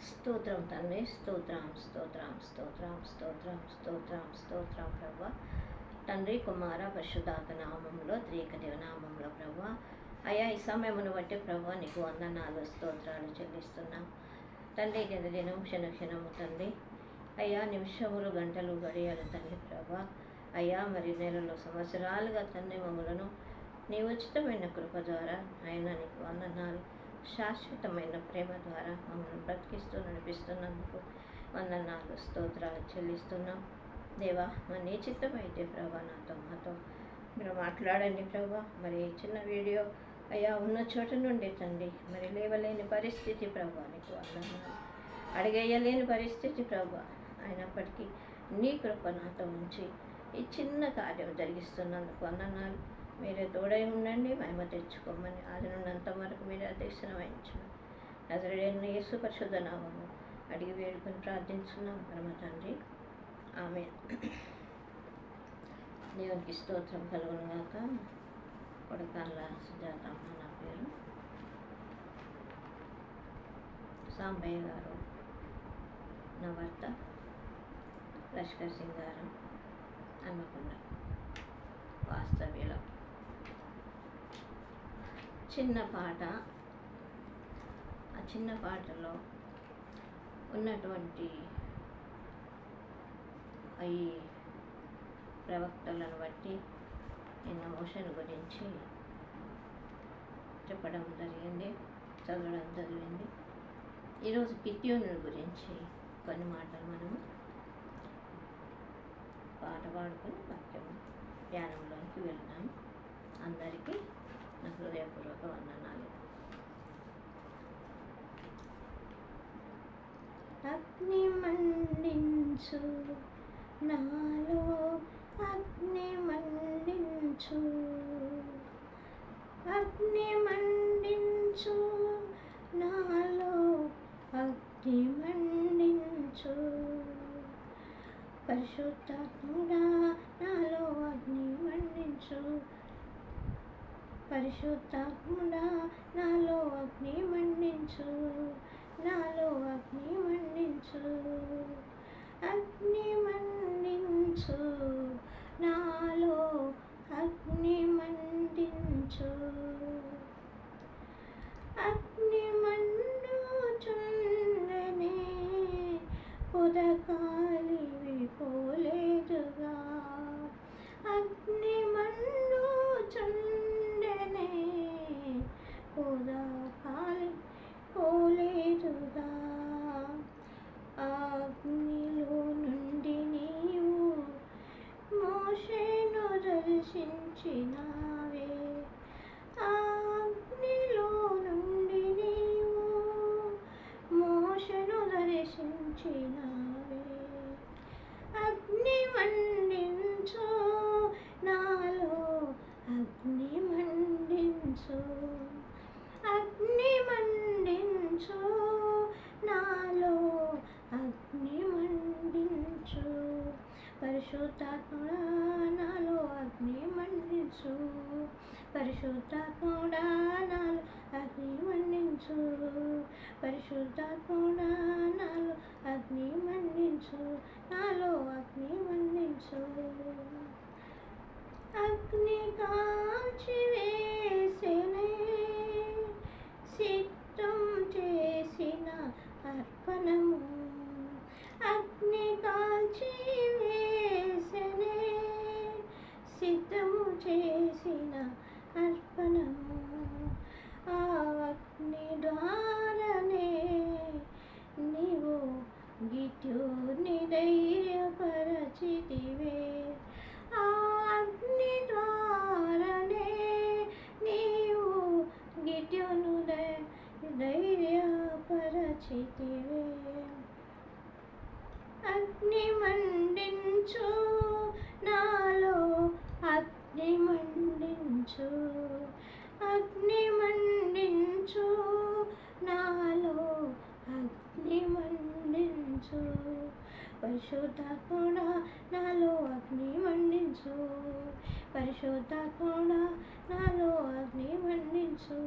స్తోత్రం తండ్రి, స్తోత్రం స్తోత్రం స్తోత్రం స్తోత్రం స్తోత్రం స్తోత్రం ప్రభా. తండ్రి, కుమార, పరిశుద్ధాత్మ నామంలో, త్రియేక దేవ నామంలో ప్రభా. అయ్యా, ఈ సమయమును బట్టి ప్రభా నీకు వందనాలు స్తోత్రాలు చెల్లిస్తున్నాం తండ్రి. దినం క్షణము తండ్రి అయ్యా, నిమిషములు గంటలు గడియాలు తండ్రి ప్రభా. అయ్యా, మరి నెలలు సంవత్సరాలుగా తండ్రి మమ్మలను నీ ఉచితమైన కృప ద్వారా ఆయన నీకు వందనాలు. శాశ్వతమైన ప్రేమ ద్వారా మమ్మల్ని బ్రతికిస్తూ నడిపిస్తున్నందుకు వందనాలు స్తోత్రాలు చెల్లిస్తున్నాం దేవా. మరి నీ చిత్తం అయితే ప్రభా మాతో మీరు మాట్లాడండి ప్రభా. మరి చిన్న వీడియో అయ్యా ఉన్న చోట నుండి తండ్రి మరి లేవలేని పరిస్థితి ప్రభా నీకు వందనాలు. అడిగేయలేని పరిస్థితి ప్రభా, అయినప్పటికీ నీ కృప నాతో ఉంచి ఈ చిన్న కార్యం జరిగిస్తున్నందుకు వందనాలు. మీరే తోడై ఉండండి, మహిమ తెచ్చుకోమని అది నుండంత వరకు మీరే అధ్యక్షణ వహించండి. నజరేయుడైన యేసు పరిశుద్ధ నామము అడిగి వేడుకొని ప్రార్థించున్నాం పరమ తండ్రి, ఆమేన్. దేవునికి స్తోత్రం కలుగును గాక. కొడకాన్ల సుజాత నా పేరు. సాంబయ్య గారు నా భర్త, లష్కర్ సింగ్ గారు హన్మకొండ వాస్తవ్యులం. చిన్న పాట, ఆ చిన్న పాటలో ఉన్నటువంటి ఈ ప్రవక్తలను బట్టి నేను మోషన్ గురించి చెప్పడం జరిగింది, చదవడం జరిగింది. ఈరోజు గిద్యోనుడి గురించి కొన్ని మాటలు మనము పాట పాడుకొని వాక్యం ధ్యానంలోకి వెళ్దాం. అందరికీ నా హృదయపూర్వక వందనాలు. అగ్ని మండించు నాలో, అగ్ని మండించు, అగ్ని మండించు నాలో, అగ్ని మండించు. పరిశుద్ధాత్ముడా నాలో అగ్ని మండించు, పరిశుద్ధాత్ముడా నాలో అగ్ని మండించు, నాలో అగ్ని మండించు, అగ్ని మండించు నాలో, అగ్ని మండించు. అగ్ని మండుచుండెనే పొదకాలివి పోలేదుగా, అగ్ని మండుచుండెనే పొదకాలి పోలేదుగా. అగ్నిలో నుండి నీవు మోషేను దర్శించినావే, అగ్నిలో నుండి నీవు మోషేను దర్శించినావే. అగ్ని మండించు నాలో, అగ్ని మండించు, అగ్ని మండించు నాలో, అగ్ని మండించు. పరిశుద్ధాత్ముడా నాలో అగ్ని మండించు, పరిశుద్ధాత్ముడా నాలో అగ్ని మండించు, పరిశుద్ధాత్ముడా నాలో అగ్ని మండించు, నాలో అగ్ని మండించు. అగ్ని కాల్చి వేసెనే సిద్ధం చేసిన అర్పణము, అగ్ని కాల్చి వేసెనే సిద్ధము చేసిన అర్పణము. ఆ అగ్ని ద్వారానే నీవు గిద్యోని ధైర్యపరచితివే, ఆ అగ్ని ద్వారానే నీవు గిద్యోను ధైర్యపరచితివే. అగ్ని మండించు నాలో, అగ్ని మండించు, అగ్ని మండించు నాలో, అగ్ని మండించు. పరిశుద్ధాత్ముడా నాలో అగ్ని మండించు, పరిశుద్ధాత్ముడా నాలో అగ్ని మండించు.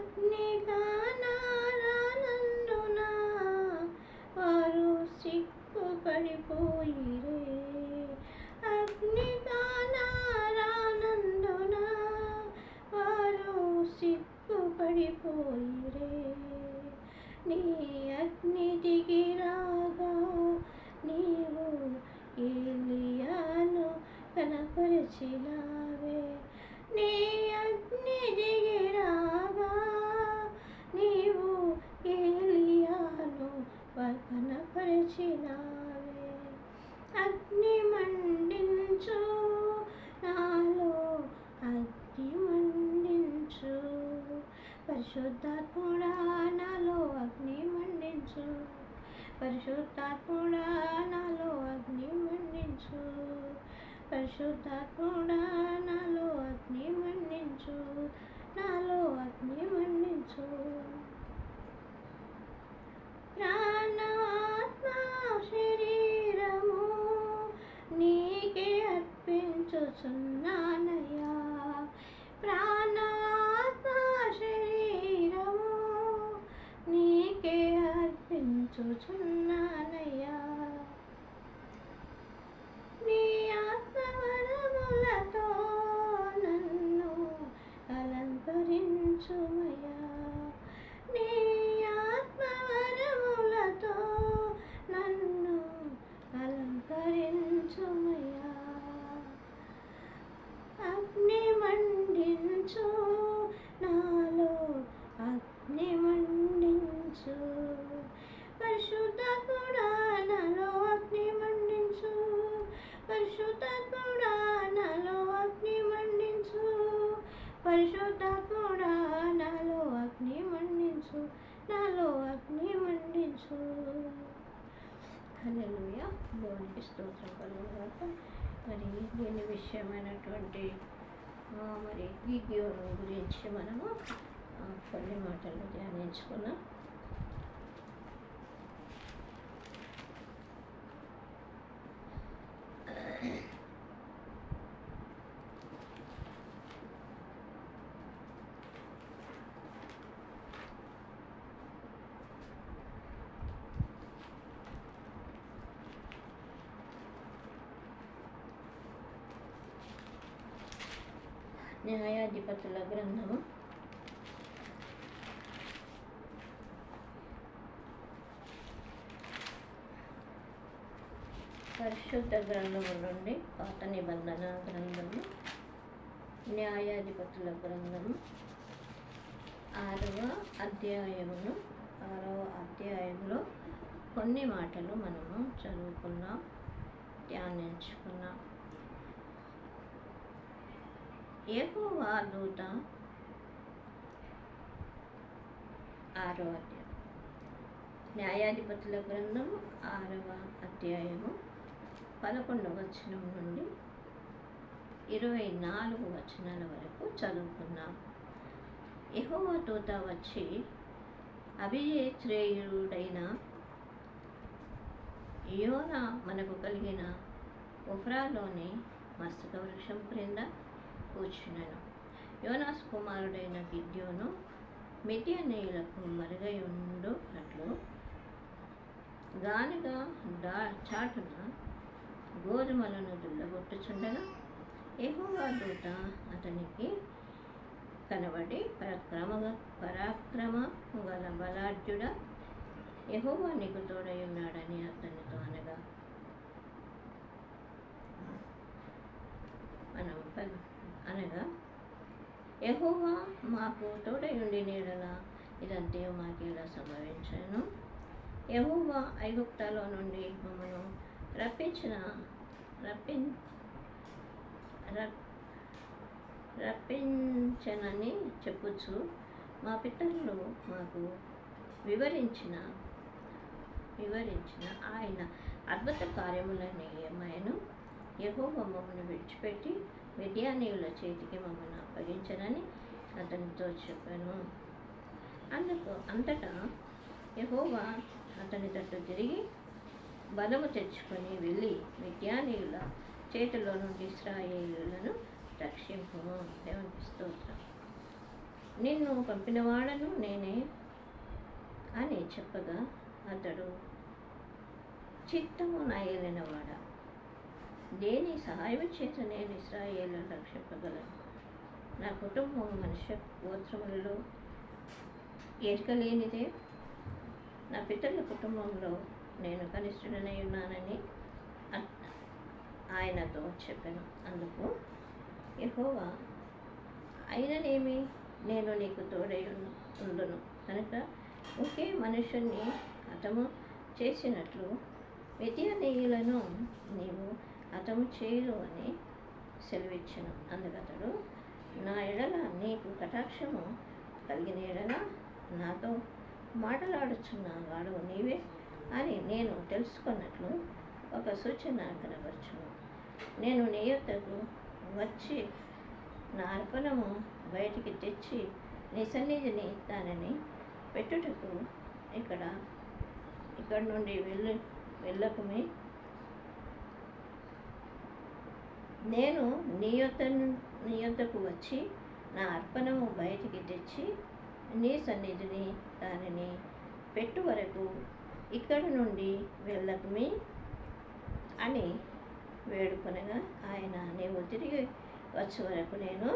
అగ్నిగా నారానందున వారు సిగ్గుపడిపోయిరే. అగ్నిగా నారానందున వారు సిగ్గుపడిపోయిరే. నీ అగ్ని దిగి రాగా నీవు ఏలియాను కనపరిచినావే. నీ అగ్ని దిగి రాగా నీవు ఏలియాను కనపరిచినావే. అగ్ని మండించు నాలో, అగ్ని మండించు. పరిశుద్ధాత్ముడా నాలో అగ్ని మండించు. పరిశుద్ధాత్ముడా నాలో అగ్ని మండించు. పరిశుద్ధాత్ముడా నాలో అగ్ని మండించు. నాలో అగ్ని మండించు. ప్రాణాత్మ శరీరము నీకే అర్పించుచున్నానయ్యా. ప్రాణాత్మ శరీరము నీకే అర్పించుచున్నానయ్యా. నీ ఆత్మవరములతో నన్ను అలంకరించుమయ్యా. నీ ఆత్మవరములతో నన్ను అలంకరించుమయ్యా. అగ్ని మండించు నాలో, అగ్ని మండించు. పరిశుద్ధాత్ముడా నాలో అగ్ని మండించు. పరిశుద్ధాత్ముడా నాలో అగ్ని మండించు. పరిశుద్ధాత్ముడా నాలో అగ్ని మండించు. నాలో అగ్ని మండించు. హల్లెలూయా. దేవునికి స్తోత్రం కలుగుగాక. మరి దీని విషయమైనటువంటి మరి గిద్యోను గురించి మనము కొన్ని మాటలు ధ్యానించుకున్నాం. న్యాయాధిపతుల గ్రంథము 1 పరిశుద్ధ గ్రంథము నుండి పాత నిబంధన గ్రంథము న్యాయాధిపతుల గ్రంథము 6వ అధ్యాయంలో కొన్ని మాటలు మనము చదువుకున్నాం, ధ్యానించుకున్నాం. యెహోవా దూత 6వ అధ్యాయం, న్యాయాధిపతుల గ్రంథము 6వ అధ్యాయము 11వ వచనం నుండి 24 వచనాల వరకు చదువుకున్నాం. యెహోవా దూత వచ్చి అభిషేకుడైన యోనా మనకు కలిగిన ఒఫ్రాలోని మస్తక వృక్షం క్రింద కూర్చున్నాను. యోనాస్ కుమారుడైన గిద్యోను మిద్యానీయులకు మరుగై ఉండునట్లు గానుగా చాటున గోధుమలను దుల్లగొట్టుచుండగా యెహోవా దూత అతనికి కనబడి పరాక్రమ గల బలాఢ్యుడా, యెహోవా నీకు తోడై ఉన్నాడని అతనితో అనగా యెహోవా మాకు తోడై ఉండి నీడలా ఇదంతే మాకేలా సంభవించాను. యెహోవా ఐగుప్తులో నుండి మమ్మను రప్పించనని చెప్పుచు మా పితరులు మాకు వివరించిన ఆయన అద్భుత కార్యములని ఏమైనా యెహోవా మమ్మల్ని విడిచిపెట్టి మిద్యానీయుల చేతికి మమ్మల్ని అప్పగించనని అతనితో చెప్పాను. అంతటా యెహోవా అతని తట్టు తిరిగి బలము తెచ్చుకొని వెళ్ళి మిద్యానీయుల చేతిలో నుండి ఇశ్రాయేలులను రక్షింపుము. దేవునికి స్తోత్రం. నిన్ను పంపినవాడను నేనే అని చెప్పగా అతడు, చిత్తము నా ఏలినవాడ, దేని సహాయం చేత నేను ఇశ్రాయేలును రక్షింపగలను? నా కుటుంబం మనుష్య గోత్రములలో ఎరకలేనిదే. నా పితరుల కుటుంబంలో నేను కనిష్ఠుడనై ఉన్నానని ఆయనతో చెప్పాను. అందుకు యెహోవా, అయిననేమి, నేను నీకు తోడై ఉండును కనుక ఒకే మనుషుణ్ణి హతము చేసినట్లు మిద్యానీయులను నీవు హతము చేయు అని సెలవిచ్చాను. అందుకతడు, నా ఎడల నీకు కటాక్షము కలిగిన ఎడల నాతో మాట్లాడుచున్న వాడు నీవే అని నేను తెలుసుకున్నట్లు ఒక సూచన కనబరచును. నేను నీ యొద్దకు వచ్చి నా అర్పణము బయటికి తెచ్చి నీ సన్నిధిని దానిని పెట్టుటకు ఇక్కడ నుండి వెళ్ళకుమే. నేను నీ యొద్దకు వచ్చి నా అర్పణము బయటికి తెచ్చి నీ సన్నిధిని దానిని పెట్టు వరకు ఇక్కడి నుండి వెళ్ళకుమి అని వేడుకొనగా ఆయన, నీవు తిరిగి వచ్చే వరకు నేను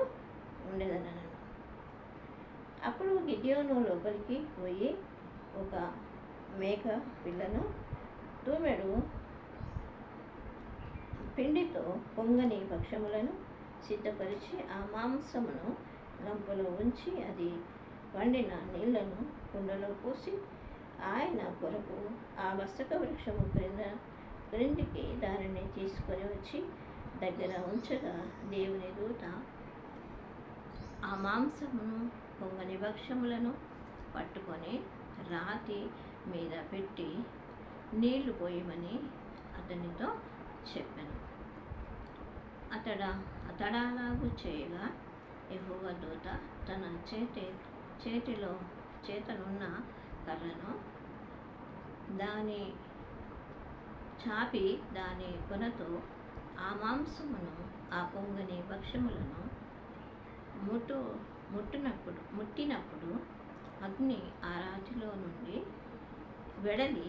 ఉండేదనను. అప్పుడు గిద్యోను లోపలికి పోయి ఒక మేక పిల్లను తూమెడు పిండితో పొంగని భక్ష్యములను సిద్ధపరిచి ఆ మాంసమును గంపలో ఉంచి అది వండిన నీళ్లను కుండలో పోసి ఆయన కొరకు ఆ వస్తక వృక్షము క్రిందికి దానిని తీసుకొని వచ్చి దగ్గర ఉంచగా దేవుని దూత ఆ మాంసమును పొంగని భక్ష్యములను పట్టుకొని రాతి మీద పెట్టి నీళ్లు పోయమని అతనితో చెప్పాను. అతడాలాగు చేయగా యెహోవా దూత తన చేతనున్న కర్రను దాని చాపి దాని కొనతో ఆ మాంసమును ఆ పొంగని భక్ష్యములను ముట్టినప్పుడు అగ్ని ఆ రాతిలో నుండి వెడలి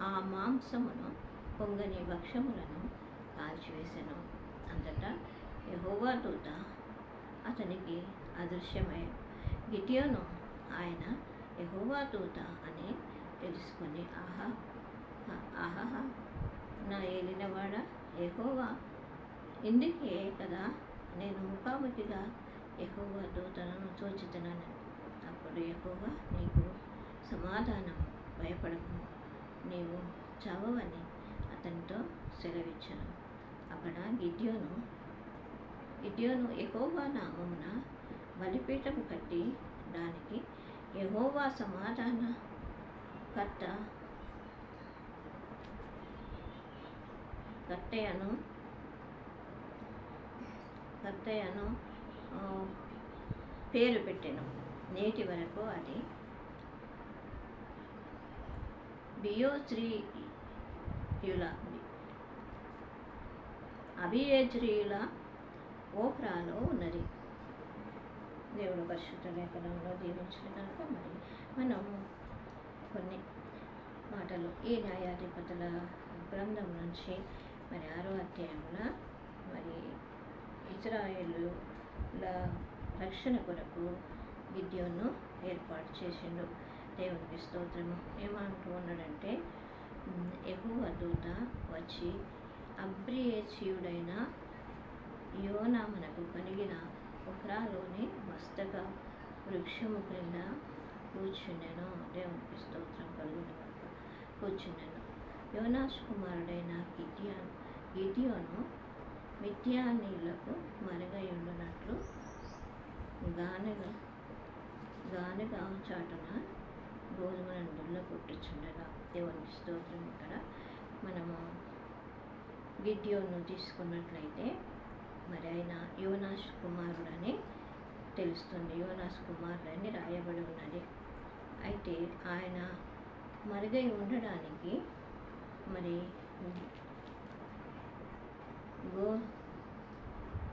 ఆ మాంసమును పొంగని భక్ష్యములను కాల్చివేసెను. అంతటా యెహోవా దూత అతనికి అదృశ్యమయ్యాడు. గిద్యోను ఆయన యెహోవా దూత అని తెలుసుకొని, ఆహా నా ఏలినవాడ యెహోవా, ఇందుకే కదా నేను ముఖాముఖిగా యెహోవా దూతను చూచుతున్నాను. అప్పుడు యెహోవా, నీకు సమాధానం, భయపడకు, నీవు చావవని అతనితో సెలవిచ్చాను. అక్కడ గిద్యోను యెహోవా నామమున బలిపీఠము కట్టి దానికి యెహోవా సమాధాన కర్తయను పేరు పెట్టెను. నేటి వరకు అది అభియేజ్రీయుల ఓఫ్రాలో ఉన్నది. దేవుడు పరిశుద్ధ లేఖనంలో దీవించిన కనుక మరి మనము కొన్ని మాటలు ఈ న్యాయాధిపతుల గ్రంథం నుంచి మరి 6వ అధ్యాయమున మరి ఇశ్రాయేలుల రక్షణ కొరకు గిద్యోను ఏర్పాటు చేసిండు. దేవునికి స్తోత్రము. ఏమంటూ ఉన్నాడంటే, యెహోవా దూత వచ్చి అబ్రియేచీయుడైన యోనా మనకు కలిగిన ఒఫ్రాలోని మస్తక వృక్షము క్రింద కూర్చుండెను. దేవునికి స్తోత్రం కలుగును గాక. కూర్చుండెను. యోనాషు కుమారుడైన గిద్యోను మిద్యానీయులకు మరుగయుండునట్లు గానుగ చాటున గోధుమలను దుల్లగొట్టుచుండగా. దేవునికి స్తోత్రం. ఇక్కడ మనము గిద్యోను తీసుకున్నట్లయితే మరి ఆయన యోనాషు కుమారుడని తెలుస్తుంది. యోనాషు కుమారుడని రాయబడి ఉన్నది. అయితే ఆయన మరుగై ఉండడానికి మరి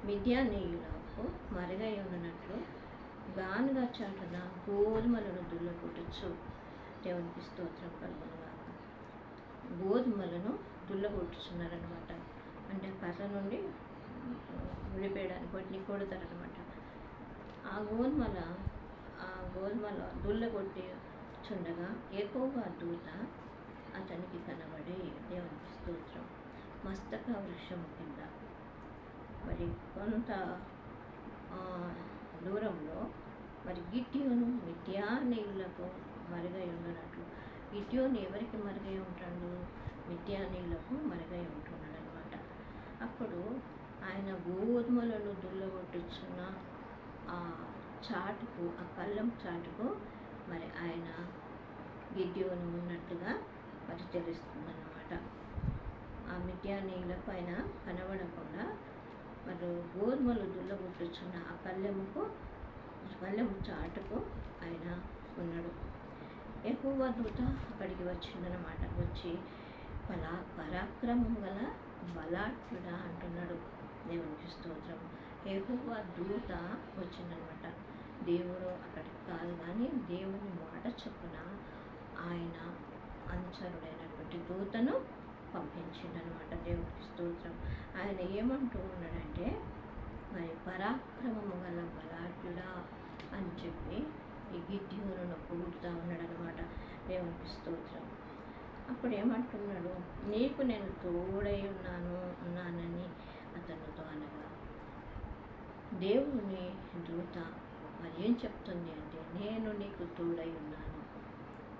మిద్యానీయులకు మరుగై ఉన్నట్లు గానుగా చాటున గోధుమలను దుల్లగొట్టచ్చు. దేవునికి స్తోత్రం కలుగునుగాక. గోధుమలను దుల్లగొట్టుచున్నారనమాట. అంటే కర్ర నుండి విడిపేయడానికి వాటిని కొడతారనమాట. ఆ గోధుమల దుల్లగొట్టి చుండగా యెహోవా దూత అతనికి కనబడి, దేవునికి స్తోత్రం, మస్తక వృక్షము కింద మరి కొంత దూరంలో మరి గిద్యోను మిద్యానీయులకు మరుగై ఉండనట్లు. గిద్యోను ఎవరికి మరుగై ఉంటాడు? మిద్యానీయులకు మరుగై ఉంటున్నాడు అనమాట. అప్పుడు ఆయన గోధుమలను దుల్లగొట్టుచున్న ఆ చాటుకు, ఆ కళ్ళం చాటుకు మరి ఆయన గిద్యోను ఉన్నట్టుగా మరి తెలుస్తుందన్నమాట. ఆ మిద్యానీయులకు ఆయన కనబడకుండా మరి గోధుమలు దుల్లగొట్టుచున్న ఆ కళ్ళెము చాటుకు ఆయన ఉన్నాడు. యెహోవా దూత అక్కడికి వచ్చిందనమాట. వచ్చి పరాక్రమం గల బలాఢ్యుడా అంటున్నాడు. దేవునికి స్తోత్రం. యెహోవా దూత వచ్చిందనమాట. దేవుడు అక్కడికి కాదు కానీ దేవుని మాట చొప్పున ఆయన అనుచరుడైనటువంటి దూతను పంపించిందనమాట. దేవునికి స్తోత్రం. ఆయన ఏమంటూ ఉన్నాడంటే, మరి పరాక్రమము గల బలాఢ్యుడా అని చెప్పి ఈ గిద్యోనును పొగుడుతూ ఉన్నాడనమాట. దేవునికి స్తోత్రం. అప్పుడు ఏమంటున్నాడు? నీకు నేను తోడై ఉన్నానని అతనితో అనగా, దేవుని దూత మరి ఏం చెప్తుంది అంటే, నేను నీకు తోడై ఉన్నాను,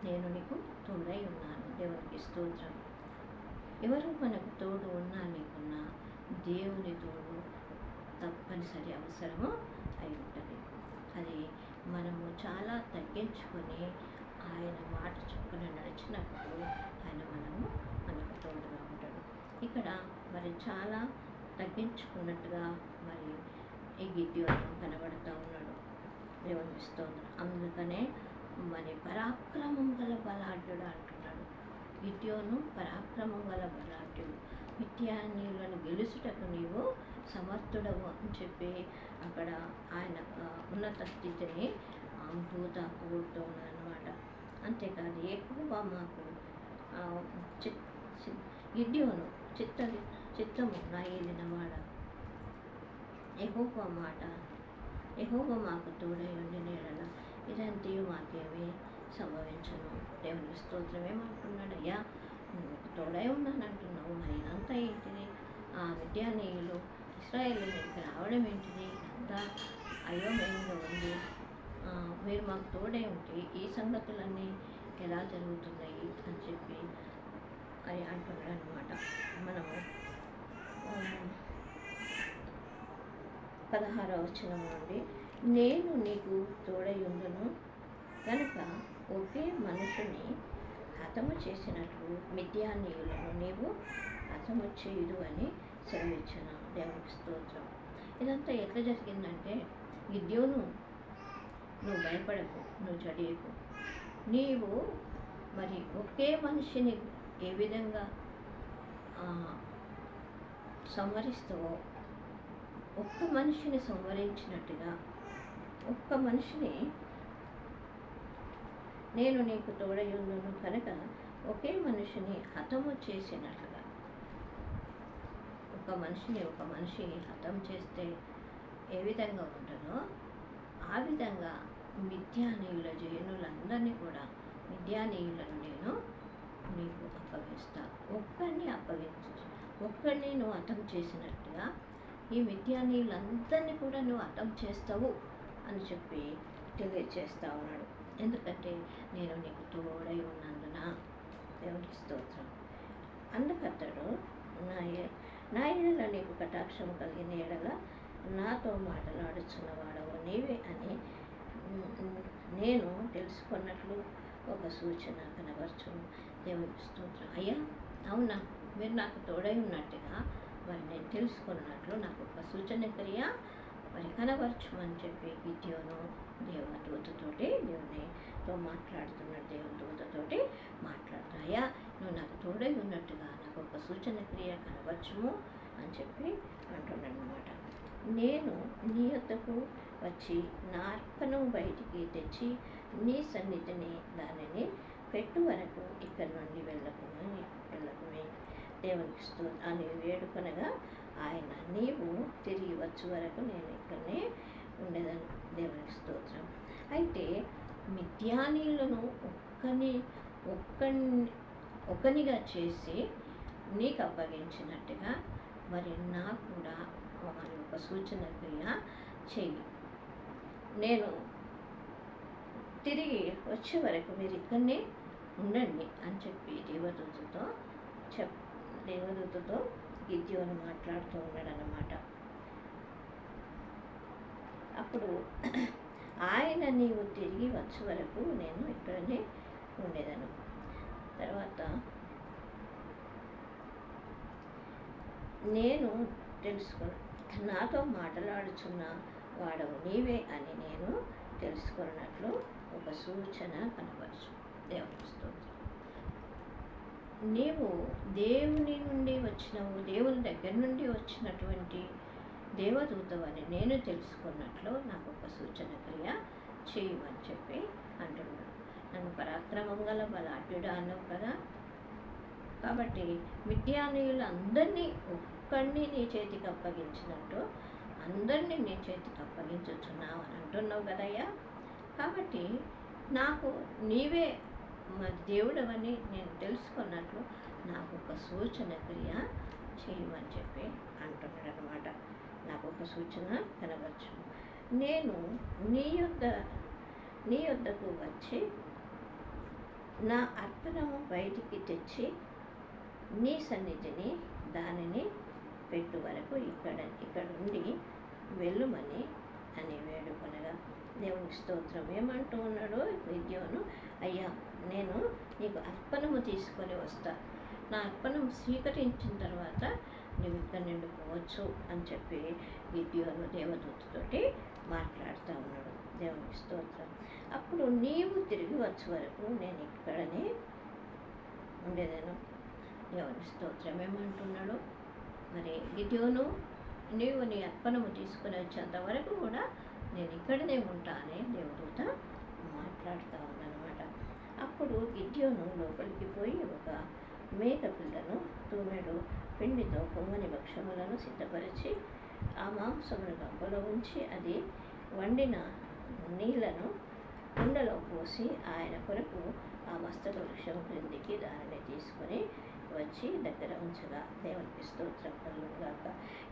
నేను నీకు తోడై ఉన్నాను. దేవునికి స్తోత్రం. ఎవరు మనకు తోడు ఉన్నా లేకున్నా దేవుని తోడు తప్పనిసరి అవసరము అయి ఉంటుంది. అది మనము చాలా తగ్గించుకొని ఆయన మాట చొప్పున నడిచినప్పుడు ఆయన మనకు తోడుగా ఉంటాడు. ఇక్కడ మరి చాలా తగ్గించుకున్నట్టుగా మరి ఈ గిద్యోను కనబడుతూ ఉన్నాడు. దేవునికి స్తోత్రం. అందుకనే మరి పరాక్రమం గల బలాఢ్యుడు అంటున్నాడు. గిద్యోను పరాక్రమం గల బలాఢ్యుడు, మిద్యానీయులను గెలుచుటకు నీవు సమర్థుడవు అని చెప్పి అక్కడ ఆయన ఉన్నత స్థితిని దూత కూడుతూ ఉన్నాడనమాట. అంతేకాదు యెహోవా మాకు గిద్యోను చిత్తము నా ఏలినవాడ, యెహోవా మాకు తోడై ఉండి నీడల ఇదంతా మాకేమీ సంభవించను. దేవుని స్తోత్రం. ఏమంటున్నాడు? అయ్యా నువ్వు తోడై ఉన్నానంటున్నావు, మరి ఇదంతా ఏంటిది? ఆ మిద్యానీయులు ఇశ్రాయేలీయులకు రావడం ఏంటిది? అంతా అయోమయంగా ఉంది. మీరు మాకు తోడై ఉంటే ఈ సంగతులన్నీ ఎలా జరుగుతున్నాయి అని చెప్పి అని అంటున్నాడు అనమాట. మనము 16వ వచనం నుండి, నేను నీకు తోడై ఉండును కనుక ఒకే మనుషుని హతము చేసినట్లు మిద్యానీయులను నీవు హతము చేయుదు అని సెలవిచ్చాను. దేవునికి స్తోత్రం. ఇదంతా ఎట్లా జరిగిందంటే, గిద్యోను నువ్వు భయపడకు, నువ్వు జడియకు, నీవు మరి ఒకే మనిషిని ఏ విధంగా సంహరిస్తావో, ఒక్క మనిషిని సంహరించినట్టుగా ఒక్క మనిషిని నేను నీకు తోడై ఉన్నాను కనుక ఒకే మనిషిని హతము చేసినట్లుగా, ఒక మనిషి హతం చేస్తే ఏ విధంగా ఉంటుందో ఆ విధంగా మిద్యానీయుల జనులందరినీ కూడా, మిద్యానీయులను నేను నీకు అప్పగిస్తా. ఒక్కడిని నువ్వు హతం చేసినట్టుగా ఈ మిద్యానీయులందరినీ కూడా నువ్వు హతం చేస్తావు అని చెప్పి తెలియజేస్తా ఉన్నాడు. ఎందుకంటే నేను నీకు తోడై ఉన్నందున. దేవునికి స్తోత్రం. అందుకతడు నా ఎడల నీకు కటాక్షం కలిగిన ఎడల నాతో మాట్లాడుచున్నవాడవు నీవే అని నేను తెలుసుకున్నట్లు ఒక సూచన కనబరచును. దేవునికి స్తోత్రం. అయ్యా అవునా, మీరు నాకు తోడై ఉన్నట్టుగా మరి నేను తెలుసుకున్నట్లు నాకు ఒక సూచన క్రియ మరి కనబరచమని చెప్పి గిద్యోను దేవునితో మాట్లాడుతున్నాడు. దేవుని దూతతోటి మాట్లాడుతాయా, నువ్వు నాకు తోడై ఉన్నట్టుగా నాకు ఒక సూచన క్రియ కనబరచము అని చెప్పి అంటున్నాడు అనమాట. నేను నీ యొద్దకు వచ్చి నా అర్పణం బయటికి తెచ్చి నీ సన్నిధిని దానిని పెట్టు వరకు ఇక్కడి నుండి వెళ్ళకుమే దేవునికి అని వేడుకొనగా ఆయన నీవు తిరిగి వచ్చే వరకు నేను ఇక్కడనే ఉండేదాన్ని. దేవునికి స్తోత్రం. అయితే మిద్యానీయులను ఒక్కనిగా చేసి నీకు అప్పగించినట్టుగా మరి నాకు కూడా మరి ఒక సూచన క్రియ చెయ్యి. నేను తిరిగి వచ్చే వరకు మీరు ఇక్కడనే ఉండండి అని చెప్పి దేవదూతతో గిద్యోను మాట్లాడుతూ ఉన్నాడనమాట. అప్పుడు ఆయన నీవు తిరిగి వచ్చే వరకు నేను ఇక్కడనే ఉండేదను. తర్వాత నేను నాతో మాట్లాడుచున్న వాడవు నీవే అని నేను తెలుసుకున్నట్లు ఒక సూచన కనపరచు. దేవుని స్తోత్రం. నీవు దేవుని నుండి వచ్చినవు, దేవుని దగ్గర నుండి వచ్చినటువంటి దేవదూతవని నేను తెలుసుకున్నట్లు నాకు ఒక సూచన క్రియ చేయమని చెప్పి అంటున్నాడు. నన్ను పరాక్రమం గల బలాఢ్యుడా అన్నావు కదా. కాబట్టి మిద్యానీయులు అందరినీ ఒక్కడిని నీ చేతికి అప్పగించినట్టు అందరినీ నీ చేతికి అప్పగించుచున్నావు అని అంటున్నావు కదయ్యా. కాబట్టి నాకు నీవే మరి దేవుడవని నేను తెలుసుకున్నట్లు నాకు ఒక సూచన క్రియ చేయమని చెప్పి అంటున్నాడు అనమాట. నాకు ఒక సూచన కనవచ్చు. నేను నీ యొద్దకు వచ్చి నా అర్పణము బయటికి తెచ్చి నీ సన్నిధిని దానిని పెట్టు వరకు ఇక్కడ నుండి వెళ్ళుమని అని వేడుకొనగా దేవునికి స్తోత్రం. ఏమంటూ ఉన్నాడు గిద్యోను, అయ్యా నేను నీకు అర్పణము తీసుకొని వస్తా, నా అర్పణం స్వీకరించిన తర్వాత నువ్వు ఇక్కడ నుండి పోవచ్చు అని చెప్పి గిద్యోను దేవదూతతోటి మాట్లాడుతూ ఉన్నాడు. దేవునికి స్తోత్రం. అప్పుడు నీవు తిరిగి వచ్చే వరకు నేను ఇక్కడనే ఉండేదాను. దేవునికి స్తోత్రం. ఏమంటున్నాడు మరి గిద్యోను, నీవు నీ అర్పణము తీసుకుని వచ్చేంత వరకు కూడా నేను ఇక్కడనే ఉంటానే దేవదూత మాట్లాడుతూ ఉన్నానమాట. అప్పుడు గిద్యోను లోపలికి పోయి ఒక మేక పిల్లను తూమెడు పిండితో పొంగని భక్షములను సిద్ధపరిచి ఆ మాంసమును గంపలో ఉంచి అది వండిన నీళ్లను కుండలో పోసి ఆయన కొరకు ఆ మస్తక వృక్షం క్రిందికి దానిని తీసుకొని వచ్చి దగ్గర ఉంచగా దేవునికి స్తోత్రం కలుగుగాక.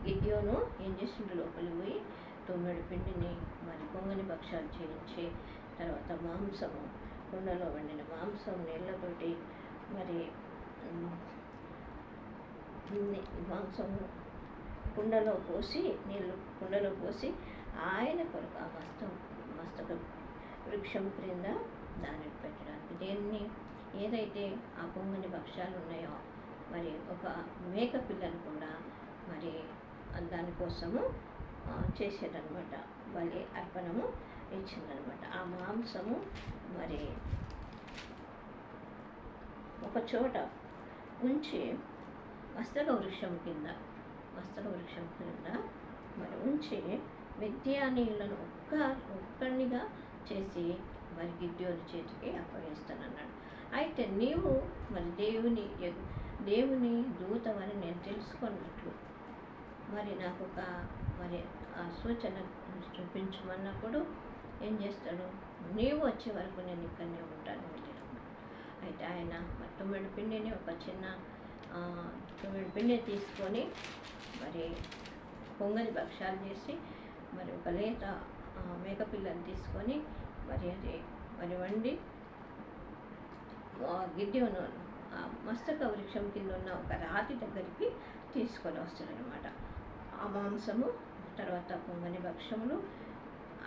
గిద్యోను ఏం చేస్తుండే లోపలికి పోయి తొమ్మిడి పిండిని మరి పొంగని భక్షాలు చేయించి తర్వాత మాంసము కుండలో వండిన మాంసం నీళ్ళతోటి మరి మాంసము కుండలో పోసి ఆయన కొరకు ఆ మస్తక వృక్షం క్రింద దానిని పెట్టడానికి ఏదైతే ఆ పొంగని భక్షాలు ఉన్నాయో మరి ఒక మేక పిల్లను కూడా మరి దానికోసము చేసేదనమాట. బలి అర్పణము ఇచ్చిందనమాట. ఆ మాంసము మరి ఒక చోట ఉంచి మస్తక వృక్షం కింద మరి ఉంచి మిద్యానీయులను ఒక్కడినిగా చేసి మరి గిద్యోను చేతికి అప్పగిస్తానన్నాడు. అయితే నీవు మరి దేవుని దూతమని నేను తెలుసుకున్నట్లు మరి నాకు ఒక మరి ఆ సూచన చూపించమన్నప్పుడు ఏం చేస్తాడు, నీవు వచ్చే వరకు నేను ఇక్కడనే ఉంటాను వెళ్ళాను. అయితే ఆయన తొమ్మిడి పిండిని ఒక చిన్న తొమ్మిడి పిండి తీసుకొని మరి పొంగని భక్షాలు చేసి మరి ఒక లేత మేకపిల్లని తీసుకొని మరి వండి గిద్యోను ఆ మస్తక వృక్షం కింద ఉన్న ఒక రాతి దగ్గరికి తీసుకొని వస్తాడనమాట. ఆ మాంసము తర్వాత పొంగని భక్షములు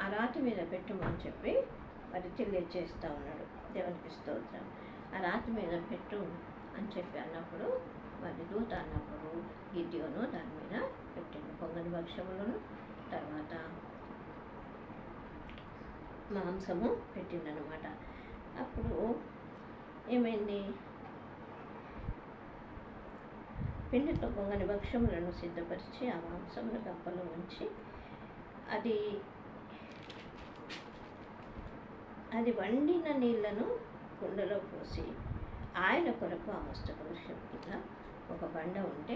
ఆ రాతి మీద పెట్టుమని చెప్పి మరి తెలియజేస్తూ ఉన్నాడు. దేవునికి స్తోత్రం. ఆ రాతి మీద పెట్టు అని చెప్పి అన్నప్పుడు మరి దూత అన్నప్పుడు గిద్యోను దాని మీద పెట్టింది పొంగని భక్షములను తర్వాత మాంసము పెట్టిందనమాట. అప్పుడు ఏమైంది, పిండితో పొంగని భక్షములను సిద్ధపరిచి ఆ మాంసమును గంపలో ఉంచి అది అది వండిన నీళ్లను కుండలో పోసి ఆయన కొరకు ఆ మస్తక వృక్షం కింద ఒక బండ ఉంటే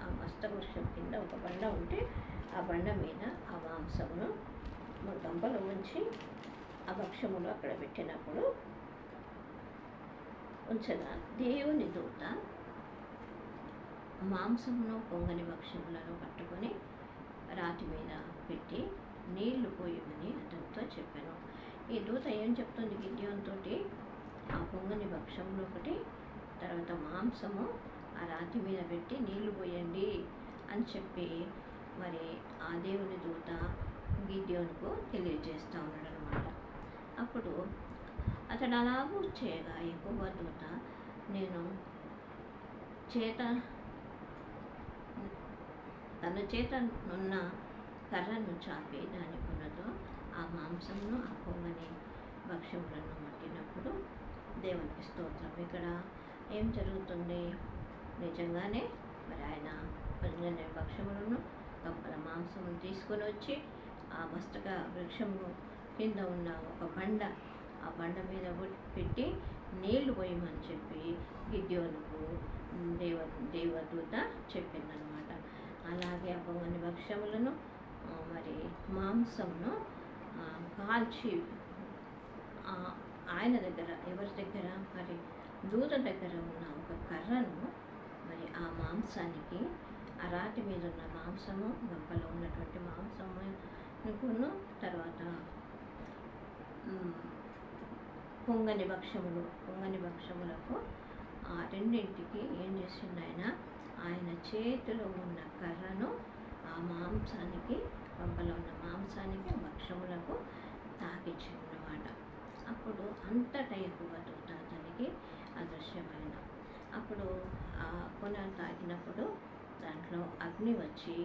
ఆ మస్తక వృక్షం కింద ఒక బండ ఉంటే ఆ బండ మీద ఆ మాంసమును గంపలో ఉంచి ఆ భక్ష్యములు అక్కడ పెట్టినప్పుడు ఉంచగా దేవుని దూత మాంసమును పొంగని భక్ష్యములను పట్టుకొని రాతి మీద పెట్టి నీళ్లు పోయమని అతనితో చెప్పాను. ఈ దూత ఏం చెప్తుంది గిద్యోనుతో? ఆ పొంగని భక్ష్యములు ఒకటి, తర్వాత మాంసము ఆ రాతి మీద పెట్టి నీళ్లు పోయండి అని చెప్పి మరి ఆ దేవుని దూత గిద్యోనుకు తెలియజేస్తూ ఉన్నాడు అనమాట. అప్పుడు అతడు అలాగూ చేయగా యెహోవా దూత తన చేతనున్న కర్రను చాపి దాని కొనతో ఆ మాంసమును ఆ పొంగని భక్ష్యములను మట్టినప్పుడు దేవునికి స్తోత్రం. ఇక్కడ ఏం జరుగుతుంది? నిజంగానే మరి ఆయన పొంగని భక్ష్యములను గంపల మాంసమును తీసుకొని వచ్చి ఆ మస్తక వృక్షము కింద ఉన్న ఒక బండ, ఆ బండ మీద పెట్టి నీళ్లు పోయమని చెప్పి గిద్యోనుకు దేవదూత చెప్పిందనమాట. అలాగే ఆ పొంగని భక్ష్యములను మరి మాంసమును కాల్చి ఆయన దగ్గర, ఎవరి దగ్గర? మరి దూత దగ్గర ఉన్న ఒక కర్రను మరి ఆ మాంసానికి, ఆ రాతి మీద ఉన్న మాంసము, గంపలో ఉన్నటువంటి మాంసమును, తర్వాత పొంగని భక్ష్యములకు ఆ రెండింటికి ఏం చేసిండు ఆయన చేతిలో ఉన్న కర్రను ఆ మాంసానికి, గంపలో ఉన్న మాంసానికి, భక్ష్యములకు తాకించిందన్నమాట. అప్పుడు అంతటా యెహోవా దూత అతనికి అదృశ్యమైన. అప్పుడు ఆ కొన తాకినప్పుడు దాంట్లో అగ్ని వచ్చి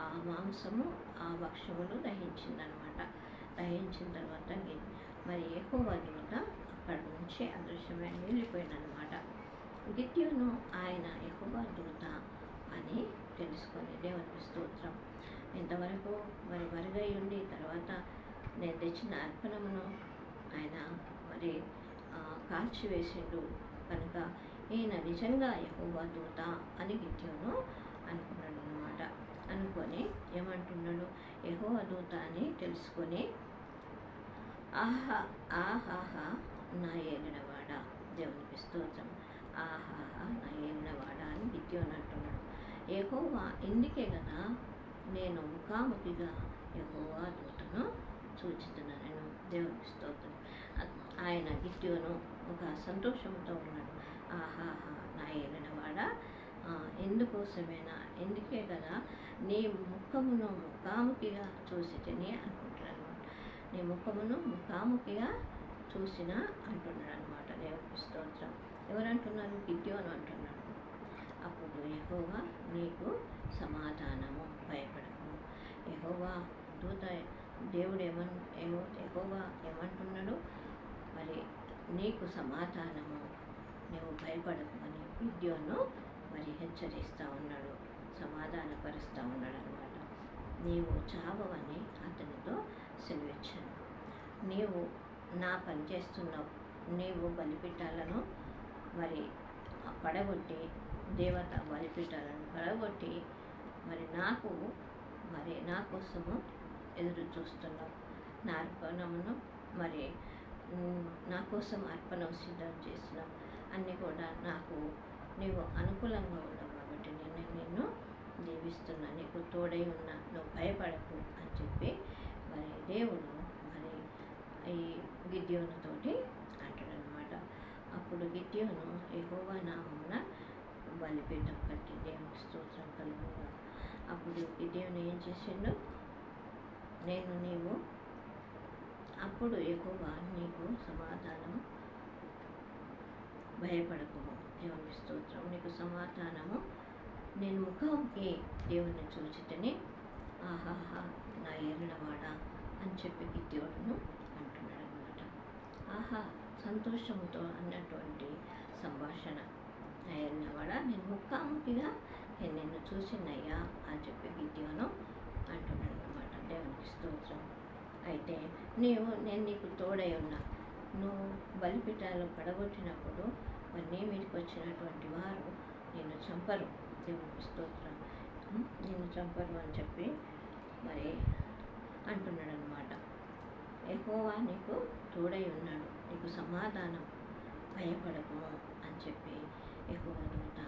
ఆ మాంసము, ఆ భక్ష్యములు దహించిందనమాట. దహించిన తర్వాత మరి యెహోవా దూత అక్కడి నుంచి అదృశ్యమైన వెళ్ళిపోయిందనమాట. గిద్యోను ఆయన యెహోవా దూత అని తెలుసుకొని దేవునికి స్తోత్రం. ఇంతవరకు మరి మరుగై ఉండి తర్వాత నేను తెచ్చిన అర్పణమును ఆయన మరి కాల్చివేసిండు కనుక ఈయన నిజంగా యెహోవా దూత అని గిద్యోను అనుకున్నాడు అన్నమాట. అనుకొని ఏమంటున్నాడు? యెహోవా దూత అని తెలుసుకొని ఆహాహా నా ఏలినవాడా, దేవునికి స్తోత్రం, ఆహాహా నా ఏలినవాడా అని గిద్యోను అంటున్నాడు. యెహోవా ఇందుకే కదా నేను ముఖాముఖిగా యెహోవా దూతను చూచుతున్నాను. దేవునికి స్తోత్రం. ఆయన గిద్యోను ఒక సంతోషంతో ఉన్నాడు. ఆహాహా నా ఏలినవాడా, ఎందుకోసమేనా, ఎందుకే కదా నీ ముఖమును ముఖాముఖిగా చూసితేనే అనుకుంటున్నాను. నీ ముఖమును ముఖాముఖిగా చూసిన అంటున్నాడు అనమాట. దేవునికి స్తోత్రం. ఎవరంటున్నారు? గిద్యోను అంటున్నాడు. అప్పుడు యెహోవా నీకు సమాధానము, భయపడకు. యెహోవా దూత దేవుడు యెహోవా ఏమంటున్నాడు? మరి నీకు సమాధానము, నువ్వు భయపడకు అని గిద్యోను మరి హెచ్చరిస్తూ ఉన్నాడు, సమాధానపరుస్తూ ఉన్నాడు అనమాట. నీవు చావని అతనితో సెలవిచ్చాను. నీవు నా పని చేస్తున్నావు. నీవు బలిపీఠాలను మరి పడగొట్టి, దేవత బలిపీఠాలను పడగొట్టి మరి నా కోసము ఎదురు చూస్తున్నావు. నా అర్పణమును మరి నా కోసం అర్పణ సిద్ధం చేసినావు. అన్నీ కూడా నాకు నీవు అనుకూలంగా ఉండవు కాబట్టి నేను నిన్ను దీవిస్తున్నా, నీకు తోడై ఉన్నా, నువ్వు భయపడకు అని చెప్పి మరి దేవుడు మరి ఈ గిద్యోనుతోటి అంటాడనమాట. అప్పుడు గిద్యోను యెహోవా నామమున బలిపీఠం కట్టి దేవునికి స్తోత్రం కలుగుగా. అప్పుడు గిద్యోను ఏం చేసిండు? అప్పుడు యెహోవా నీకు సమాధానము, భయపడకుము, దేవునికి స్తోత్రం, నీకు సమాధానము, నేను ముఖాముఖి దేవుని చూచితేనే ఆహాహా నా ఏలినవాడా అని చెప్పి గిద్యోను అంటున్నాడు అనమాట. ఆహా సంతోషముతో అన్నటువంటి సంభాషణ. నా ఏలినవాడా, నేను ముఖాముఖిగా నేను నిన్ను చూసినయ్యా అని చెప్పి గిద్యోను అంటున్నాడు అనమాట. దేవునికి స్తోత్రం. అయితే నేను నీకు తోడై ఉన్నా, బలిపీఠాలు పడగొట్టినప్పుడు మరి నీ మీదకి వచ్చినటువంటి వారు నిన్ను చంపరు, దేవునికి స్తోత్రం, నిన్ను చంపరు అని చెప్పి మరి అంటున్నాడు అనమాట. యెహోవా నీకు తోడై ఉన్నాడు, నీకు సమాధానం, భయపడకు అని చెప్పి యెహోవా దూత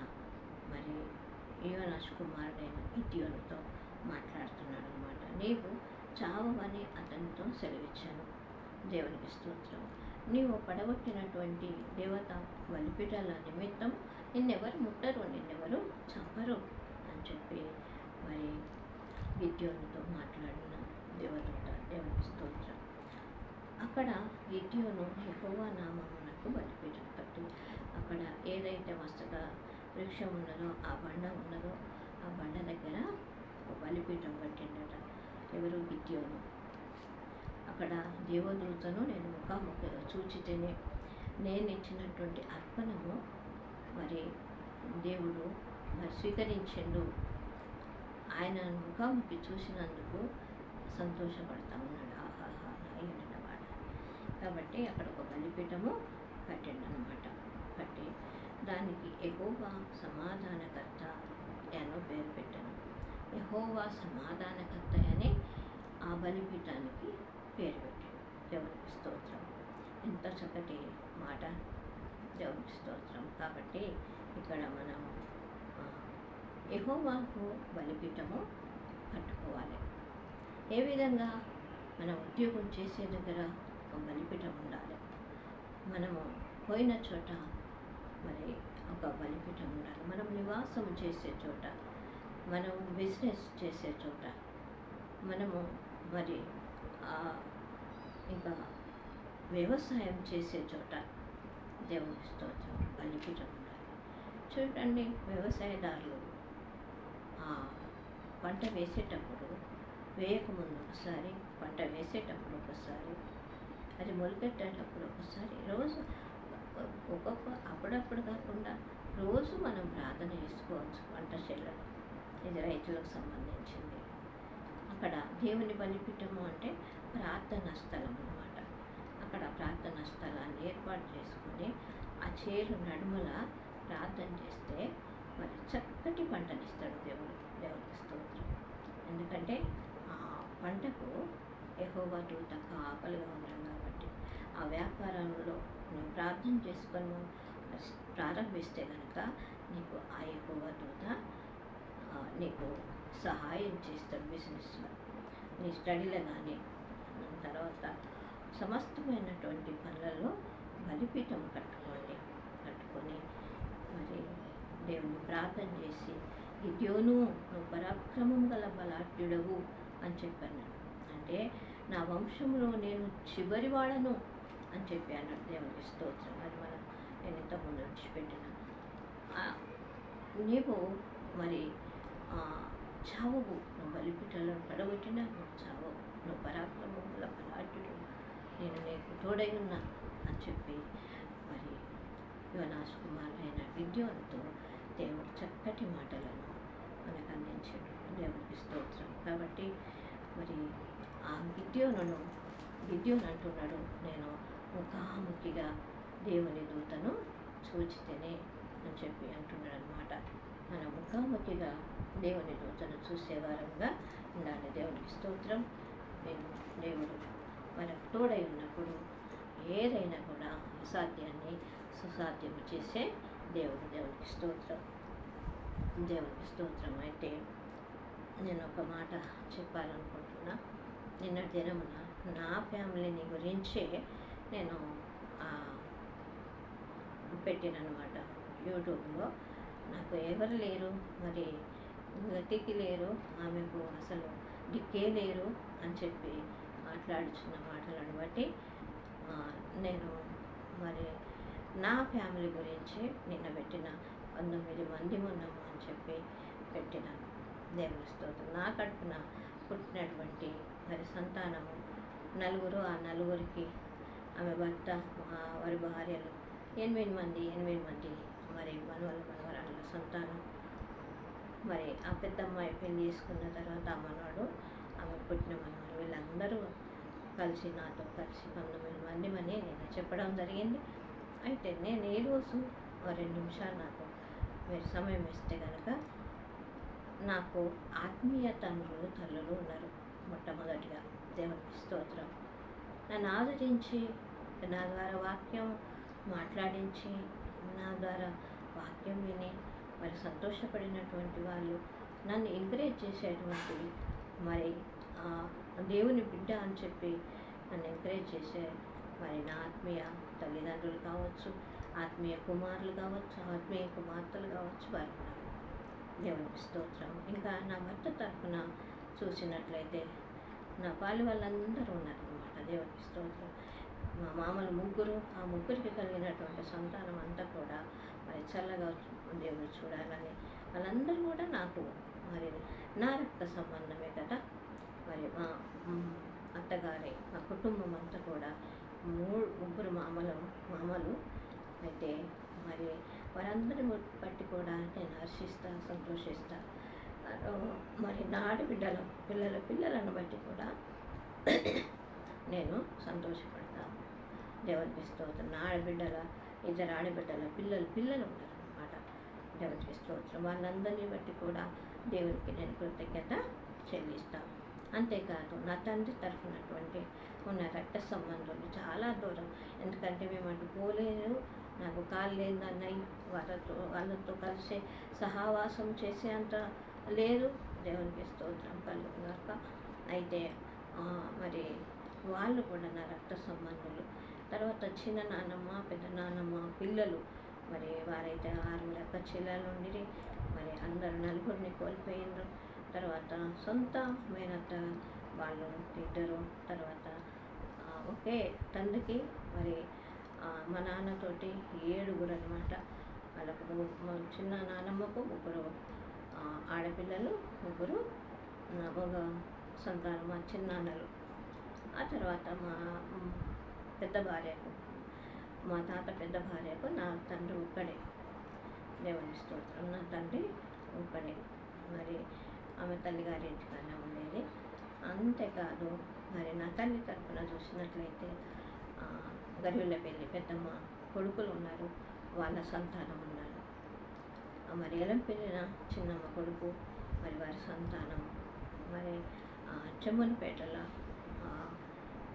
మరి యోనాషు కుమారుడైన గిద్యోనుతో మాట్లాడుతున్నాడు అనమాట. నీవు చావని అతనితో సెలవిచ్చాను, దేవునికి స్తోత్రం. నీవు పడగొట్టినటువంటి దేవత బలిపీఠాల నిమిత్తం నిన్నెవరు ముట్టరు, నిన్నెవరు చంపరు అని చెప్పి మరి గిద్యోనుతో మాట్లాడిన దేవదూత, దేవునికి స్తోత్రం. అక్కడ గిద్యోను యెహోవా నామమునకు బలిపీఠం కట్టి, అక్కడ ఏదైతే మస్తక వృక్షం ఉన్నదో, ఆ బండ ఉన్నదో, ఆ బండ దగ్గర ఒక బలిపీఠం కట్టిండట. ఎవరు? గిద్యోను. అక్కడ దేవదూతను నేను ముఖాముఖిగా చూచితేనే, నేను ఇచ్చినటువంటి అర్పణము మరి దేవుడు మరి స్వీకరించిండు, ఆయన ముఖాముఖి చూసినందుకు సంతోషపడతా ఉన్నాడు. ఆహాహా అయ్యనవాడు. కాబట్టి అక్కడ ఒక బలిపీఠము కట్టిండు అనమాట. కట్టి దానికి యెహోవా సమాధానకర్త అని పేరు పెట్టాను. యెహోవా సమాధానకర్త అని ఆ బలిపీఠానికి పేరు పెట్టాడు. దేవునికి స్తోత్రం. ఎంత చక్కటి మాట, దేవునికి స్తోత్రం. కాబట్టి ఇక్కడ మనం యెహోవాకు బలిపీఠము కట్టుకోవాలి. ఏ విధంగా? మన ఉద్యోగం చేసే దగ్గర ఒక బలిపీఠం ఉండాలి. మనము పోయిన చోట మరి ఒక బలిపీఠం ఉండాలి. మనం నివాసం చేసే చోట, మనం బిజినెస్ చేసే చోట, మనము మరి ఇంకా వ్యవసాయం చేసే చోట దేవునికి స్తోత్రం బలిపీఠం ఉండాలి. చూడండి, వ్యవసాయదారులు పంట వేసేటప్పుడు, వేయకముందు ఒకసారి, పంట వేసేటప్పుడు ఒకసారి, అది మొలకెట్టేటప్పుడు ఒకసారి, రోజు అప్పుడప్పుడు కాకుండా రోజు మనం ప్రార్థన చేసుకోవచ్చు పంట చేలలో. ఇది రైతులకు సంబంధించింది. అక్కడ దేవుని బలిపీఠము అంటే ప్రార్థనా స్థలం అన్నమాట. అక్కడ ప్రార్థనా స్థలాన్ని ఏర్పాటు చేసుకొని ఆ చేరు నడుమల ప్రార్థన చేస్తే మరి చక్కటి పంటనిస్తాడు దేవునికి స్తోత్రం. ఎందుకంటే ఆ పంటకు యెహోవా దూత కాపలుగా ఉన్నాడు కాబట్టి, ఆ వ్యాపారంలో నువ్వు ప్రార్థన చేసుకొని ప్రారంభిస్తే కనుక నీకు ఆ యెహోవా దూత నీకు సహాయం చేస్తాడు. బిజినెస్లో, నీ స్టడీలో కానీ, తర్వాత సమస్తమైనటువంటి పనులలో బలిపీఠం కట్టుకోండి. కట్టుకొని మరి దేవుని ప్రార్థన చేసి, గిద్యోను నువ్వు పరాక్రమం గల బలాఢ్యుడవు అని చెప్పాను. అంటే నా వంశంలో నేను చివరి వాడను అని చెప్పి అన్నాడు. దేవునికి స్తోత్రం. అది మనం నేను ఇంతకుముందు విడిచిపెట్టిన నీవు మరి చావవు, నువ్వు బలిపీఠాలను పడగొట్టినా నువ్వు చావవు, నువ్వు పరాక్రమం గల బలాఢ్యుడు, నేను నీకు తోడై ఉన్నా అని చెప్పి మరి యోనాషు కుమారుడైన గిద్యోనుతో దేవుడు చక్కటి మాటలను మనకు అందించాడు. దేవునికి స్తోత్రం. కాబట్టి మరి ఆ గిద్యోను అంటున్నాడు, నేను ముఖాముఖిగా దేవుని దూతను చూచితేనే అని చెప్పి అంటున్నాడు అనమాట. మన ముఖాముఖిగా దేవుని దూతను చూసేవారంగా ఉండాలి. దేవునికి స్తోత్రం. దేవుడు మనకు తోడై ఉన్నప్పుడు ఏదైనా కూడా అసాధ్యాన్ని సుసాధ్యం చేసే దేవుడు. దేవునికి స్తోత్రం. దేవునికి స్తోత్రం. అయితే నేను ఒక మాట చెప్పాలనుకుంటున్నా. నిన్నటి దినమున నా ఫ్యామిలీని గురించే నేను పెట్టినమాట యూట్యూబ్లో. నాకు ఎవరు లేరు, మరి గతికి లేరు, ఆమెకు అసలు దిక్కే లేరు అని చెప్పి మాట్లాడుచున్న మాటలను బట్టి నేను మరి నా ఫ్యామిలీ గురించి నిన్న పెట్టిన 19 మంది ఉన్నాము అని చెప్పి పెట్టినాను. దేవుని స్తోత్రం. నా కడుపున పుట్టినటువంటి మరి సంతానము 4, ఆ 4కి ఆమె భర్త, వారి భార్యలు 8 మంది మరి మనవరాళ్ళ సంతానం. మరి ఆ పెద్దమ్మాయి పెళ్లి చేసుకున్న తర్వాత ఆ మనవాడు, ఆమె పుట్టిన మనవాడు, వీళ్ళందరూ కలిసి నాతో కలిసి 19 మంది నేను చెప్పడం జరిగింది. అయితే నేను ఈరోజు 2 నిమిషాలు నాకు మీరు సమయం ఇస్తే కనుక, నాకు ఆత్మీయ తండ్రులు తల్లులు ఉన్నారు. మొట్టమొదటిగా దేవునికి స్తోత్రం. నన్ను ఆదరించి నా ద్వారా వాక్యం మాట్లాడించి, నా ద్వారా వాక్యం విని మరి సంతోషపడినటువంటి వాళ్ళు, నన్ను ఎంకరేజ్ చేసేటువంటి మరి దేవుని బిడ్డ అని చెప్పి నన్ను ఎంకరేజ్ చేసే మరి నా ఆత్మీయ తల్లిదండ్రులు కావచ్చు, ఆత్మీయ కుమారులు కావచ్చు, ఆత్మీయ కుమార్తెలు కావచ్చు, వారు ఉన్నారు. దేవునికి స్తోత్రం. ఇంకా నా భర్త తరఫున చూసినట్లయితే నా పాలి వాళ్ళందరూ ఉన్నారన్నమాట. దేవునికి స్తోత్రం. మా మామలు ముగ్గురు, ఆ ముగ్గురికి కలిగినటువంటి సంతానం అంతా కూడా మరి చల్లగా దేవుడు చూడాలని, వాళ్ళందరూ కూడా నాకు మరి నా రక్త సంబంధమే కదా. మరి మా అత్తగారి మా కుటుంబం అంతా కూడా ముగ్గురు మామలు అయితే మరి వారందరిని బట్టి కూడా నేను హర్షిస్తా, సంతోషిస్తా. మరి నా ఆడబిడ్డల పిల్లలను బట్టి కూడా నేను సంతోషపడతాను. దేవునికి స్తోత్రం. నా ఆడబిడ్డల 2 ఆడబిడ్డల పిల్లలు ఉన్నారన్నమాట. దేవునికి స్తోత్రం. వాళ్ళందరినీ బట్టి కూడా దేవునికి నేను కృతజ్ఞత చెల్లిస్తాను. అంతేకాదు నా తండ్రి తరఫునటువంటి ఉన్న రక్త సంబంధాలు చాలా దూరం. ఎందుకంటే మేము అటు పోలేదు, నాకు కాలు లేదన్నాయి, వాళ్ళతో కలిసి సహవాసం చేసే అంత లేదు. దేవునికి స్తోత్రం కలుగుగాక. అయితే మరి వాళ్ళు కూడా నా రక్త సంబంధులు. తర్వాత చిన్న నాన్నమ్మ, పెద్ద నాన్నమ్మ పిల్లలు, మరి వారైతే 6 అక్క చెల్లెలు ఉండి మరి అందరు 4 కోల్పోయినారు. తర్వాత సొంత మేనత్త వాళ్ళు 2, తర్వాత ఒకే తండ్రికి మరి మా నాన్నతోటి 7 అనమాట. వాళ్ళకు చిన్న నాన్నమ్మకు 3 ఆడపిల్లలు, 3 మగ సంతానం మా చిన్నాన్నలు. ఆ తర్వాత మా పెద్ద భార్యకు, మా తాత పెద్ద భార్యకు నా తండ్రి ఒక్కడే. దేవుని స్తోత్రం. నా తండ్రి ఒక్కడే. మరి ఆమె తల్లిగారి ఇంటికన్నా ఉండేది. అంతేకాదు మరి నా తల్లి తరఫున చూసినట్లయితే గరివిళ్ళపల్లి పెద్దమ్మ కొడుకులు ఉన్నారు, వాళ్ళ సంతానం ఉన్నారు. మరి ఎలంపల్లిన చిన్నమ్మ కొడుకు, మరి వారి సంతానం. మరి చెమ్మనపేటల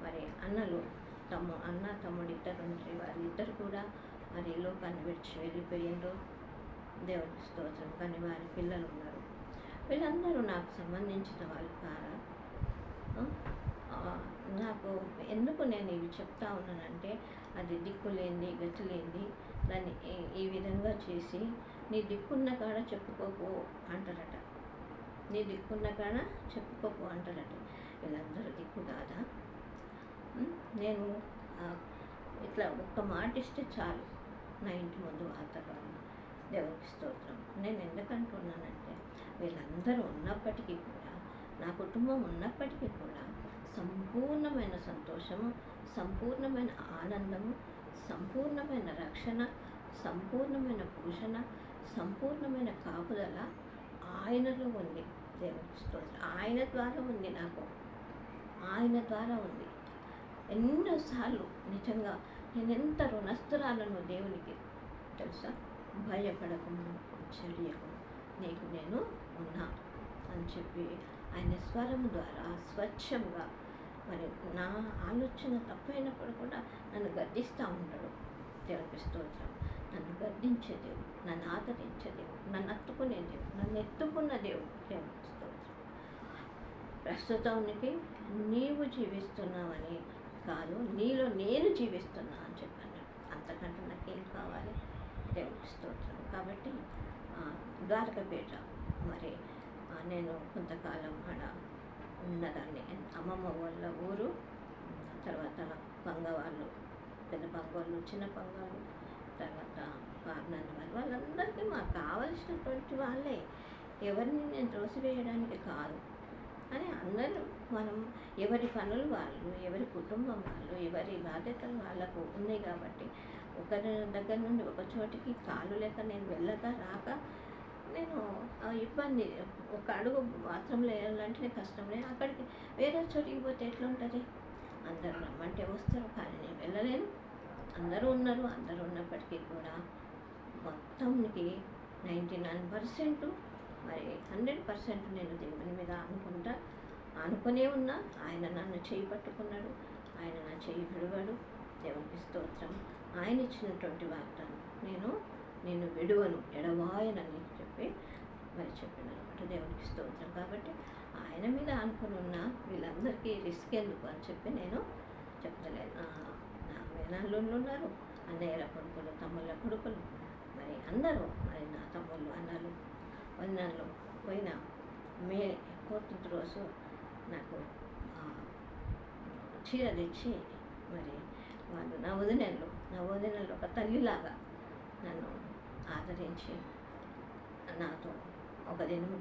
మరి అన్న తమ్ముడు 2 ఉంటే వారిద్దరు కూడా మరి లోకాన్ని విడిచి వెళ్ళిపోయిండ్రు. దేవునికి స్తోత్రం. కానీ వారి పిల్లలు ఉన్నారు. వీళ్ళందరూ నాకు సంబంధించిన వాళ్ళు కారా? నాకు ఎందుకు నేను ఇవి చెప్తా ఉన్నానంటే, అది దిక్కులేంది, గతిలేంది, దాన్ని ఈ విధంగా చేసి నీ దిక్కున్న కాడ చెప్పుకోకు అంటారట. నీ దిక్కున్న కాడ చెప్పుకోకు అంటారట. వీళ్ళందరూ దిక్కు కాదా? నేను ఇట్లా ఒక్క మాట ఇస్తే చాలు, నా ఇంటి ముందు వాతావరణం. దేవునికి స్తోత్రం. నేను ఎందుకంటున్నానంటే, వీళ్ళందరూ ఉన్నప్పటికీ కూడా, నా కుటుంబం ఉన్నప్పటికీ కూడా సంపూర్ణమైన సంతోషము, సంపూర్ణమైన ఆనందము, సంపూర్ణమైన రక్షణ, సంపూర్ణమైన పోషణ, సంపూర్ణమైన కాపుదల ఆయనలో ఉంది. దేవునికి స్తోత్రం. ఆయన ద్వారా ఉంది, నాకు ఆయన ద్వారా ఉంది. ఎన్నోసార్లు నిజంగా నేను ఎంత రుణస్తురాలను దేవునికి తెలుసా. భయపడకము, చెడియకు, నీకు నేను ఉన్నా అని చెప్పి ఆయన స్వరం ద్వారా స్వచ్ఛంగా మరి నా ఆలోచన తప్పైనప్పుడు కూడా నన్ను గద్దిస్తూ ఉంటాడు. దేవునికి స్తోత్రం. నన్ను గద్దించే దేవుడు, నన్ను ఆదరించే దేవుడు, నన్ను హత్తుకునే దేవుడు, నన్ను ఎత్తుకున్న దేవుడు. దేవునికి స్తోత్రం. ప్రస్తుతానికి నీవు జీవిస్తున్నావని కాదు, నీలో నేను జీవిస్తున్నా అని చెప్పాను. అంతకంటే నాకేం కావాలి? దేవునికి స్తోత్రం. కాబట్టి ద్వారకపేట మరి నేను కొంతకాలం ఆడ ఉన్నదాన్ని. అమ్మమ్మ వాళ్ళ ఊరు. తర్వాత పంగవాళ్ళు, పెద్ద పంగోళ్ళు, చిన్న పంగోళ్ళు, తర్వాత పార్నన్ వాళ్ళందరికీ మాకు కావలసినటువంటి వాళ్ళే. ఎవరిని నేను త్రోసివేయడానికి కాదు అని అందరూ మనం ఎవరి పనులు వాళ్ళు, ఎవరి కుటుంబం వాళ్ళు, ఎవరి బాధ్యతలు వాళ్ళకు ఉన్నాయి. కాబట్టి ఒకరి దగ్గర నుండి ఒక చోటికి కాలు లేక నేను వెళ్ళక రాక నేను ఇబ్బంది. ఒక అడుగు బాత్రూంలో వెళ్ళాలంటే కష్టమే. అక్కడికి వేరే చోటికి పోతే ఎట్లా ఉంటుంది? అందరూ రమ్మంటే వస్తారు, కానీ నేను వెళ్ళలేను. అందరూ ఉన్నారు. అందరూ ఉన్నప్పటికీ కూడా మొత్తానికి 99% మరి 100% నేను దేవుని మీద అనుకునే ఉన్నా. ఆయన నన్ను చేయి పట్టుకున్నాడు. ఆయన నా చేయి విడువడు. దేవునికి స్తోత్రం. ఆయన ఇచ్చినటువంటి వాగ్దానం, నేను విడువను, ఎడవాయనని చెప్పి మరి చెప్పినమాట. దేవునికి స్తోత్రం. కాబట్టి ఆయన మీద అనుకుని ఉన్న వీళ్ళందరికీ రిస్క్ ఎందుకు అని చెప్పి నేను చెప్తలేను. నా మేనల్లుళ్ళు ఉన్నారు, అన్నయ్యల కొడుకులు, తమ్ముళ్ళ కొడుకులు, మరి అందరూ, మరి నా తమ్ముళ్ళు, అన్నలు, వదినలు పోయిన మే 4th రోజు నాకు చీర తెచ్చి మరి వాళ్ళు నా వదినలు ఒక తల్లిలాగా నన్ను ఆదరించి నాతో ఒక దినం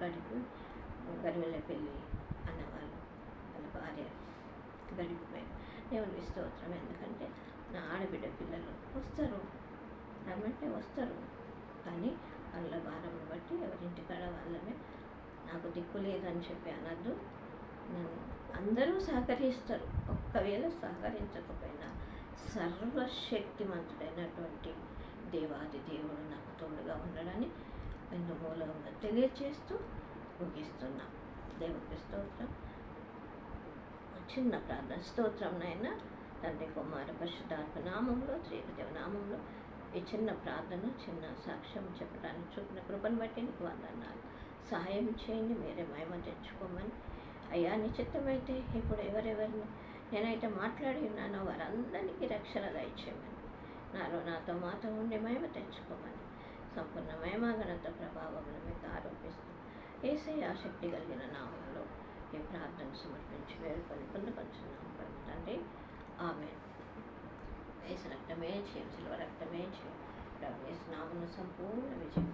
గడివెళ్ళ పెళ్ళి అన్నవాళ్ళు వాళ్ళ భార్య గడిపిపోయి. దేవునికి స్తోత్రం. ఎందుకంటే నా ఆడబిడ్డ పిల్లలు వస్తారు, రమ్మంటే వస్తారు, కానీ వాళ్ళ భారమును బట్టి ఎవరింటికాడ వాళ్ళమే. నాకు దిక్కు లేదని చెప్పి అనద్దు. నన్ను అందరూ సహకరిస్తారు. ఒక్కవేళ సహకరించకపోయినా సర్వశక్తిమంతుడైనటువంటి దేవాది దేవుడు నాకు తోడుగా ఉండడాన్ని రెండు మూలంగా తెలియచేస్తూ ముగిస్తున్నా. దేవునికి స్తోత్రం. చిన్న ప్రార్థన. స్తోత్రం నాయన తండ్రి, కుమార, పరిశుద్ధాత్మ నామంలో, త్రియేక నామంలో ఈ చిన్న ప్రార్థన, చిన్న సాక్ష్యం చెప్పడానికి చూపిన కృపను బట్టి నీకు వందనాలు. సహాయం చేయండి, మీరే మహిమ తెచ్చుకోమని. అయ్యా నీ చిత్తమైతే ఇప్పుడు ఎవరెవరిని నేనైతే మాట్లాడి ఉన్నానో వారందరికీ రక్షణ దయచేయమని, నాతో మాతో ఉండి మహిమ తెచ్చుకోమని, సంపూర్ణ మహిమ, ఘనత, ప్రభావములు మీకు ఆరోపిస్తూ యేసయ్య శక్తి కలిగిన నామంలో ఈ ప్రార్థన సమర్పించి వేడుకొని పొందుకొచ్చున్నాము తండ్రి. ఆమేన్. యేసు రక్తమే చేయం, సిలువ రక్తమే చేయం. యేసు నామమున సంపూర్ణ విజయం.